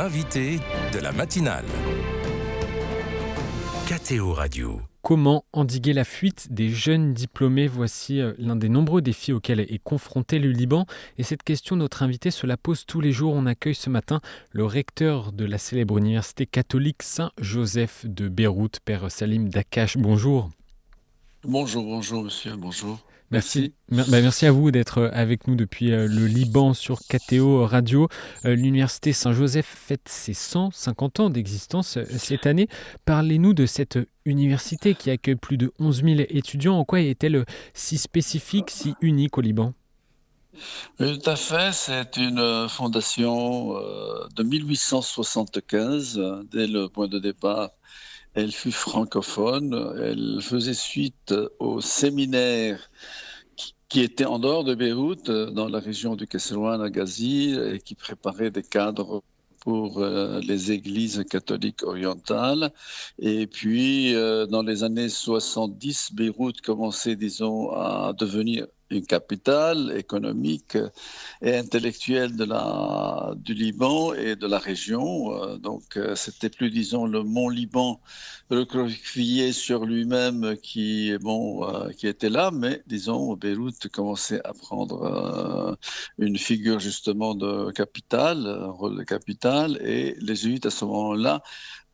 l'invité de la matinale. KTO Radio. Comment endiguer la fuite des jeunes diplômés? Voici l'un des nombreux défis auxquels est confronté le Liban. Et cette question, notre invité se la pose tous les jours. On accueille ce matin le recteur de la célèbre université catholique Saint-Joseph de Beyrouth, Père Salim Dakache. Bonjour. Bonjour monsieur, bonjour. Merci à vous d'être avec nous depuis le Liban sur KTO Radio. L'université Saint-Joseph fête ses 150 ans d'existence cette année. Parlez-nous de cette université qui accueille plus de 11 000 étudiants. En quoi est-elle si spécifique, si unique au Liban ? Oui, tout à fait, c'est une fondation de 1875. Dès le point de départ, elle fut francophone. Elle faisait suite au séminaire qui était en dehors de Beyrouth, dans la région du Kesserouan à Gazi, et qui préparait des cadres pour les églises catholiques orientales. Et puis, dans les années 70, Beyrouth commençait, disons, à devenir une capitale économique et intellectuelle du Liban et de la région. Donc, c'était plus, disons, le mont Liban recroquevillé sur lui-même qui était là, mais, disons, Beyrouth commençait à prendre une figure justement de capitale, un rôle de capitale, et les jésuites à ce moment-là.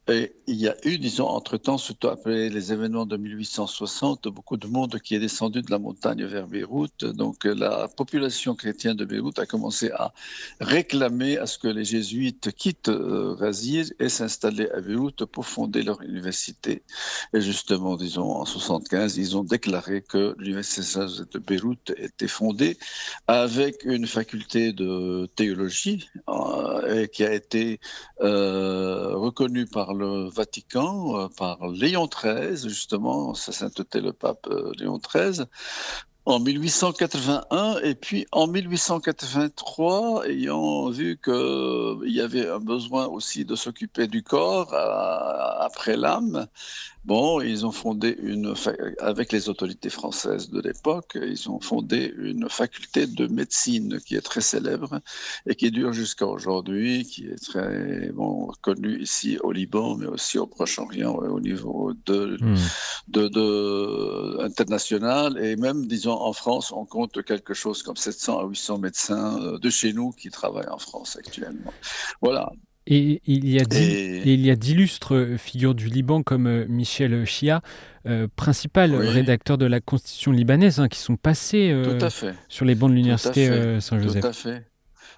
Et il y a eu, disons, entre-temps, surtout après les événements de 1860, beaucoup de monde qui est descendu de la montagne vers Beyrouth. Donc, la population chrétienne de Beyrouth a commencé à réclamer à ce que les jésuites quittent Razir et s'installer à Beyrouth pour fonder leur université. Et justement, disons, en 75, ils ont déclaré que l'université de Beyrouth était fondée avec une faculté de théologie et qui a été reconnue par le Vatican, par Léon XIII, justement, sa sainteté le pape Léon XIII, en 1881, et puis en 1883, ayant vu qu'il y avait un besoin aussi de s'occuper du corps après l'âme, ils ont fondé avec les autorités françaises de l'époque, ils ont fondé une faculté de médecine qui est très célèbre et qui dure jusqu'à aujourd'hui, qui est très connue ici au Liban, mais aussi au Proche-Orient au niveau international. Et même, disons, en France, on compte quelque chose comme 700 à 800 médecins de chez nous qui travaillent en France actuellement. Voilà. Et il y a d'illustres figures du Liban comme Michel Chia, principal rédacteur de la Constitution libanaise, qui sont passés sur les bancs de l'université Saint-Joseph. Tout à fait.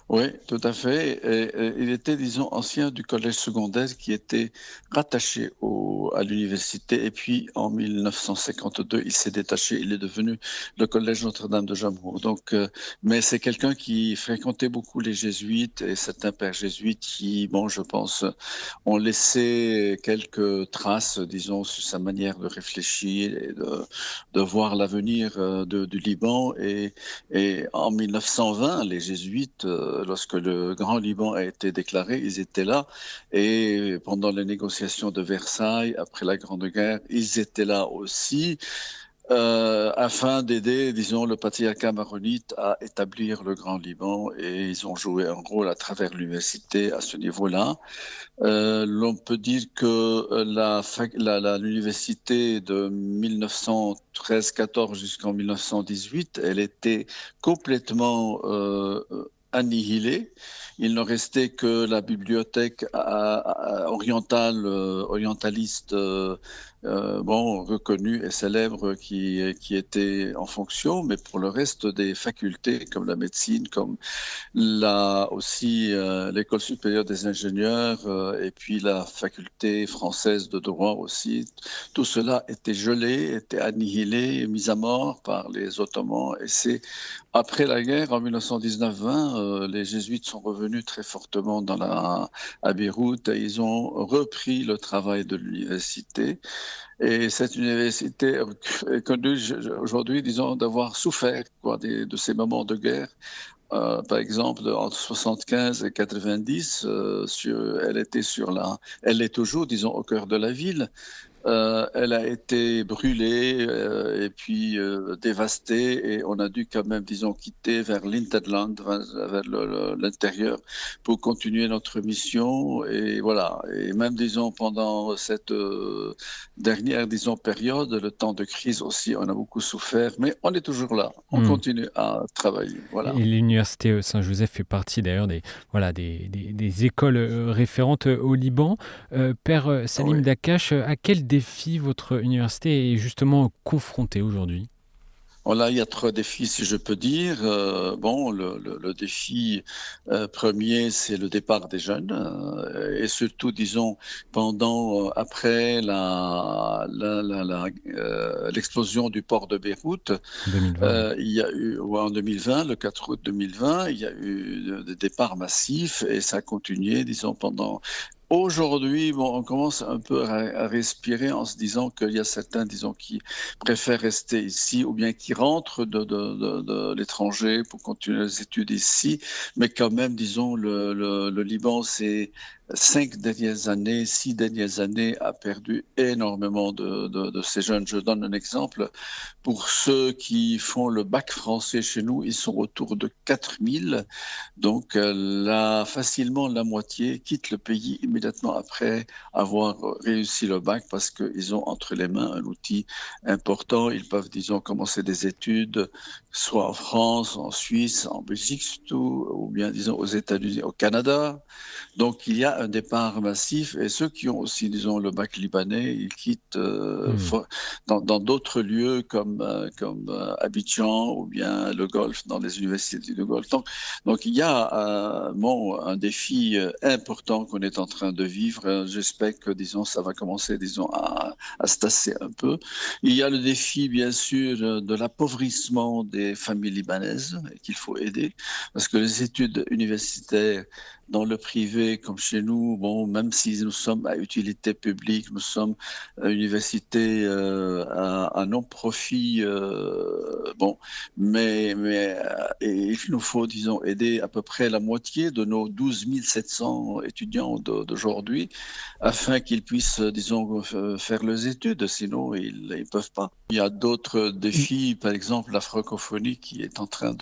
Oui, tout à fait. Et il était, disons, ancien du collège secondaire qui était rattaché à l'université. Et puis, en 1952, il s'est détaché. Il est devenu le collège Notre-Dame de Jamour. Donc, mais c'est quelqu'un qui fréquentait beaucoup les jésuites et certains pères jésuites qui, je pense, ont laissé quelques traces, disons, sur sa manière de réfléchir et de voir l'avenir du Liban. Et en 1920, les jésuites, lorsque le Grand Liban a été déclaré, ils étaient là. Et pendant les négociations de Versailles, après la Grande Guerre, ils étaient là aussi. Afin d'aider, disons, le patriarcat maronite à établir le Grand Liban, et ils ont joué un rôle à travers l'université à ce niveau-là. L'on peut dire que l'université de 1913-14 jusqu'en 1918, elle était complètement annihilée. Il ne restait que la bibliothèque orientaliste reconnue et célèbre qui était en fonction, mais pour le reste des facultés comme la médecine, comme l'école supérieure des ingénieurs et puis la faculté française de droit aussi, tout cela était gelé, était annihilé, mis à mort par les Ottomans. Et c'est après la guerre, en 1919-20, les jésuites sont revenus très fortement à Beyrouth et ils ont repris le travail de l'université. Et cette université est connue aujourd'hui, disons, d'avoir souffert de ces moments de guerre. Par exemple, entre 75 et 90, elle est toujours, disons, au cœur de la ville. Elle a été brûlée et puis dévastée et on a dû quand même, disons, quitter vers l'Hinterland, vers l'intérieur pour continuer notre mission. Et voilà. Et même, disons, pendant cette dernière, disons, période, le temps de crise aussi, on a beaucoup souffert, mais on est toujours là. On Hmm. continue à travailler. Voilà. Et l'université Saint-Joseph fait partie d'ailleurs voilà, des écoles référentes au Liban. Père Salim Oui. Dakash, à quel défi votre université est justement confrontée aujourd'hui? Voilà, il y a trois défis, si je peux dire. Bon, le défi premier, c'est le départ des jeunes, et surtout, disons, après l'explosion du port de Beyrouth, En 2020, oui. il y a eu, ouais, en 2020, le 4 août 2020, il y a eu des départs massifs et ça a continué, disons, pendant. Aujourd'hui, bon, on commence un peu à respirer en se disant qu'il y a certains, disons, qui préfèrent rester ici ou bien qui rentrent de l'étranger pour continuer les études ici. Mais quand même, disons, le Liban, ces 5 dernières années, 6 dernières années, a perdu énormément de ces jeunes. Je donne un exemple. Pour ceux qui font le bac français chez nous, ils sont autour de 4000. Donc là, facilement la moitié quitte le pays immédiatement après avoir réussi le bac parce qu'ils ont entre les mains un outil important. Ils peuvent, disons, commencer des études, soit en France, en Suisse, en Belgique surtout, ou bien, disons, aux États-Unis, au Canada. Donc il y a un départ massif et ceux qui ont aussi, disons, le bac libanais, ils quittent Hmm. dans d'autres lieux comme Abidjan ou bien le Golfe, dans les universités du Golfe. Donc il y a bon, un défi important qu'on est en train de vivre. J'espère que, disons, ça va commencer, disons, à se tasser un peu. Il y a le défi, bien sûr, de l'appauvrissement des familles libanaises qu'il faut aider, parce que les études universitaires dans le privé comme chez nous, bon, même si nous sommes à utilité publique, nous sommes à université à non-profit, bon, et il nous faut, disons, aider à peu près la moitié de nos 12 700 étudiants d'aujourd'hui afin qu'ils puissent, disons, faire leurs études, sinon ils ne peuvent pas. Il y a d'autres défis, par exemple la francophonie qui est en train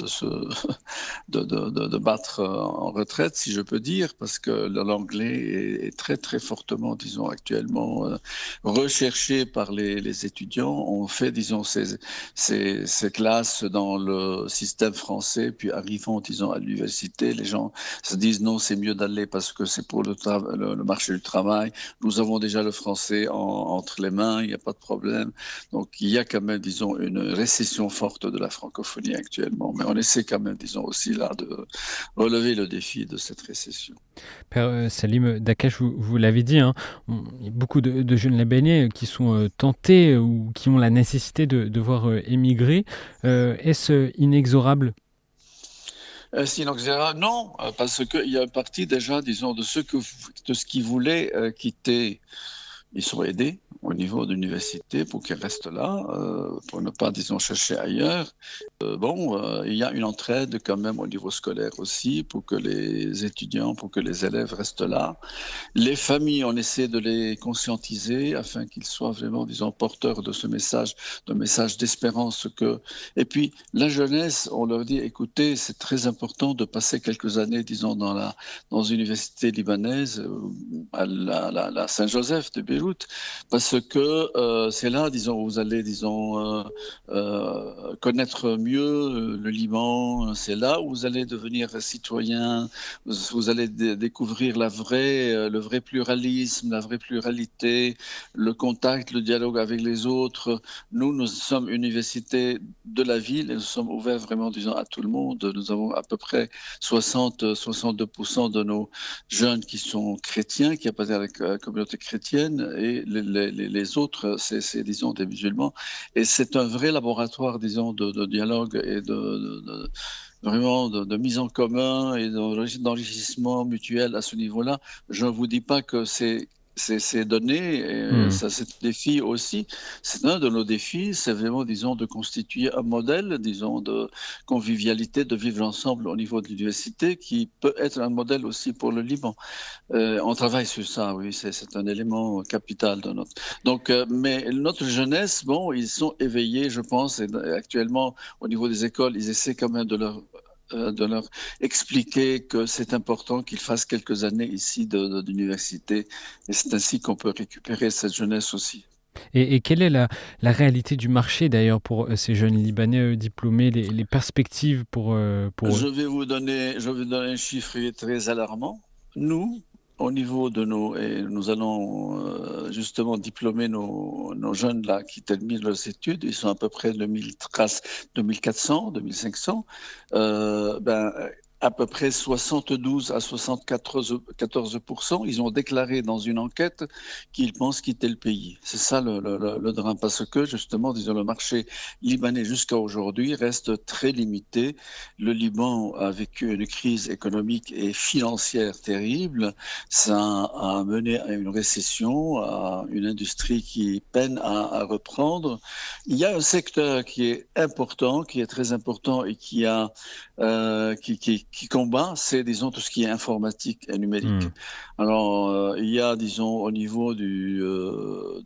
de battre en retraite, si je peux dire, parce que l'anglais est très très fortement, disons, actuellement recherché par les étudiants. On fait, disons, ces classes dans le système français, puis arrivant, disons, à l'université, les gens se disent non, c'est mieux d'aller parce que c'est pour le marché du travail. Nous avons déjà le français entre les mains, il n'y a pas de problème. Donc il y a quand même, disons, une récession forte de la francophonie actuellement, mais on essaie quand même, disons, aussi là de relever le défi de cette récession. Père Salim Dakash, vous l'avez dit, hein, il y a beaucoup de jeunes Libanais qui sont tentés ou qui ont la nécessité de devoir émigrer. Est-ce inexorable? Sinon, non, parce qu'il y a une partie déjà, disons, de ce qui voulaient quitter. Ils sont aidés au niveau de l'université pour qu'ils restent là, pour ne pas, disons, chercher ailleurs. Bon, il y a une entraide quand même au niveau scolaire aussi pour que les étudiants, pour que les élèves restent là. Les familles, on essaie de les conscientiser afin qu'ils soient vraiment, disons, porteurs de ce message, de message d'espérance que. Et puis, la jeunesse, on leur dit, écoutez, c'est très important de passer quelques années, disons, dans une université libanaise, à la Saint-Joseph de Beyrouth, parce que c'est là, disons, où vous allez, disons, connaître mieux le Liban. C'est là où vous allez devenir citoyen, vous allez découvrir le vrai pluralisme, la vraie pluralité, le contact, le dialogue avec les autres. Nous sommes université de la ville et nous sommes ouverts vraiment, disons, à tout le monde. Nous avons à peu près 62% de nos jeunes qui sont chrétiens, qui appartiennent à la communauté chrétienne, et les autres, c'est, disons, des musulmans. Et c'est un vrai laboratoire, disons, de dialogue et vraiment de mise en commun et d'enrichissement mutuel à ce niveau-là. Je ne vous dis pas que c'est ces données, ça c'est un défi aussi. C'est un de nos défis, c'est vraiment, disons, de constituer un modèle, disons, de convivialité, de vivre ensemble au niveau de l'université, qui peut être un modèle aussi pour le Liban. On travaille sur ça, oui, c'est un élément capital de notre. Donc, mais notre jeunesse, bon, ils sont éveillés, je pense, et actuellement, au niveau des écoles, ils essaient quand même de leur expliquer que c'est important qu'ils fassent quelques années ici d'université. Et c'est ainsi qu'on peut récupérer cette jeunesse aussi. Et quelle est la réalité du marché d'ailleurs pour ces jeunes Libanais diplômés, les perspectives pour eux? Je vais vous donner un chiffre très alarmant. Nous, au niveau de et nous allons justement diplômer nos jeunes là qui terminent leurs études, ils sont à peu près 2400, 2500. Ben, à peu près 72 à 74%, ils ont déclaré dans une enquête qu'ils pensent quitter le pays. C'est ça le drame, parce que justement, disons, le marché libanais jusqu'à aujourd'hui reste très limité. Le Liban a vécu une crise économique et financière terrible. Ça a mené à une récession, à une industrie qui peine à reprendre. Il y a un secteur qui est important, qui est très important et qui combat, c'est, disons, tout ce qui est informatique et numérique. Alors, il y a, disons, au niveau de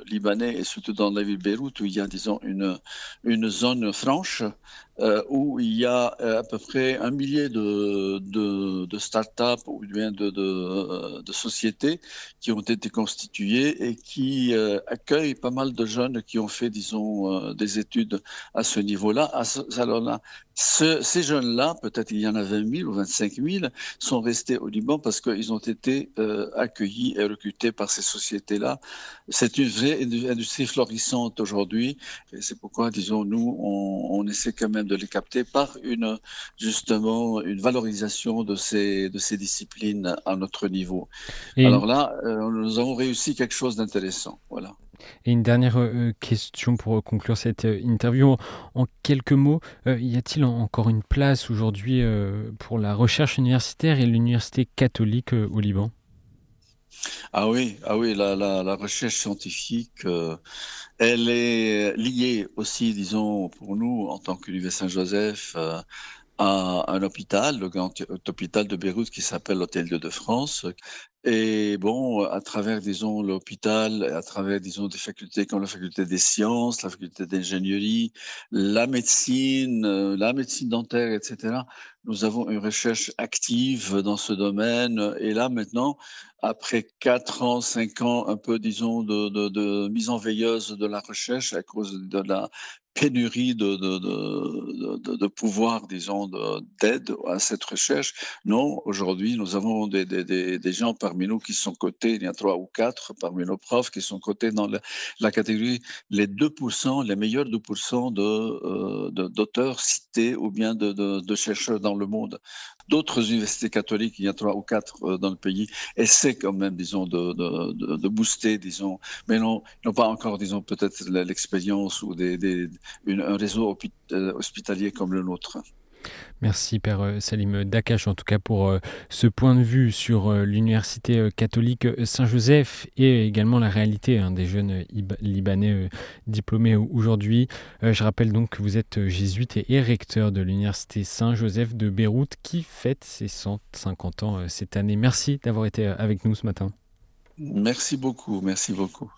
libanais et surtout dans la ville de Beyrouth, où il y a, disons, une zone franche où il y a à peu près 1 millier de start-up ou bien de sociétés qui ont été constituées et qui accueillent pas mal de jeunes qui ont fait, disons, des études à ce niveau-là. Alors là, ces jeunes-là, peut-être il y en a 20 000 ou 25 000, sont restés au Liban parce qu'ils ont été accueillis et recrutés par ces sociétés-là. C'est une vraie industrie florissante aujourd'hui. Et c'est pourquoi, disons, nous, on essaie quand même de les capter par justement une valorisation de ces disciplines à notre niveau. Et Alors là, nous avons réussi quelque chose d'intéressant. Voilà. Et une dernière question pour conclure cette interview. En quelques mots, y a-t-il encore une place aujourd'hui pour la recherche universitaire et l'université catholique au Liban? Ah oui, la recherche scientifique, elle est liée aussi, disons, pour nous, en tant qu'Université Saint-Joseph, à un hôpital, le grand hôpital de Beyrouth qui s'appelle l'Hôtel Dieu de France. Et bon, à travers, disons, l'hôpital, à travers, disons, des facultés comme la faculté des sciences, la faculté d'ingénierie, la médecine dentaire, etc., nous avons une recherche active dans ce domaine. Et là, maintenant, après 4 ans, 5 ans, un peu, disons, de mise en veilleuse de la recherche à cause de la pénurie de pouvoir, disons, d'aide à cette recherche. Non, aujourd'hui, nous avons des gens parmi nous qui sont cotés, il y a 3 ou 4 parmi nos profs qui sont cotés dans la catégorie les 2%, les meilleurs 2% d'auteurs cités ou bien de chercheurs dans le monde. D'autres universités catholiques, il y a 3 ou 4 dans le pays, essaient quand même, disons, de booster, disons, mais non, ils n'ont pas encore, disons, peut-être l'expérience ou un réseau hospitalier comme le nôtre. Merci Père Salim Dakache en tout cas pour ce point de vue sur l'université catholique Saint-Joseph et également la réalité des jeunes Libanais diplômés aujourd'hui. Je rappelle donc que vous êtes jésuite et recteur de l'université Saint-Joseph de Beyrouth qui fête ses 150 ans cette année. Merci d'avoir été avec nous ce matin. Merci beaucoup, merci beaucoup.